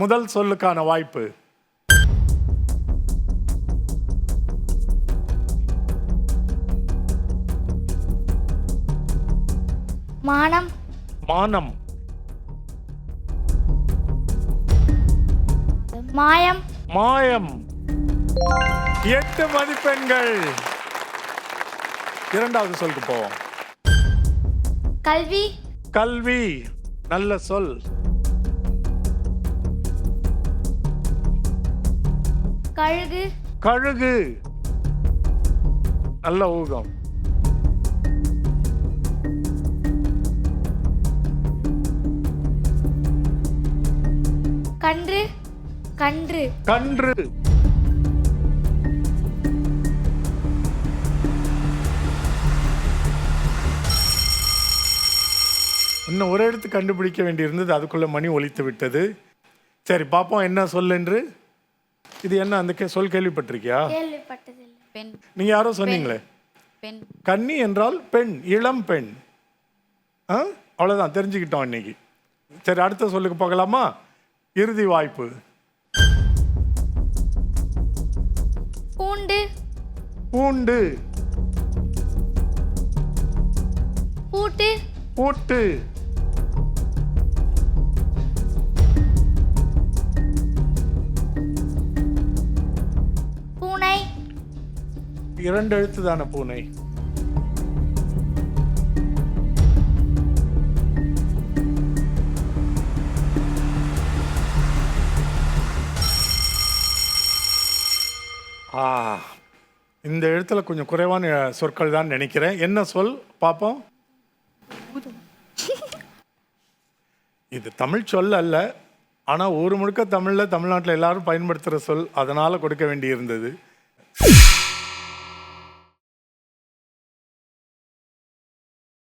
முதல் சொல்லுக்கான வாய்ப்பு. மானம். மானம். மாயம். மாயம். 8 மதிப்பெண்கள். இரண்டாவது சொல்லுக்கு போவோம். கல்வி. கல்வி. நல்ல சொல். கழுகு. கழுகு. நல்ல ஊகம். கன்று. கன்று. கன்று. இன்னும் ஒரு இடத்து கண்டுபிடிக்க வேண்டியிருந்தது, அதுக்குள்ள மணி ஒலித்து விட்டது. சரி பாப்போம் என்ன சொல் என்று. இது என்ன அந்த சொல் கேள்விப்பட்டிருக்கியா? கேள்விப்பட்டதில்லை. பெண். நீங்க யாரோ சொன்னீங்களே, பெண். கன்னி என்றால் பெண், இளம் பெண். அவ்வளவுதான், தெரிஞ்சுக்கிட்டோம் இன்னைக்கு. சரி அடுத்த சொல்லுக்கு போகலாமா? இறுதி வாய்ப்பு. பூண்டு. பூண்டு. பூட்டு. பூட்டு. பூனை. 2 எழுத்து தானே பூனை. இந்த எழுத்துல கொஞ்சம் குறைவான சொற்கள் தான் நினைக்கிறேன். என்ன சொல் பாப்போம்? இது தமிழ் சொல் அல்ல, ஆனால் ஊர் முழுக்க தமிழில் தமிழ்நாட்டில் எல்லாரும் பயன்படுத்துகிற சொல், அதனால் கொடுக்க வேண்டி இருந்தது.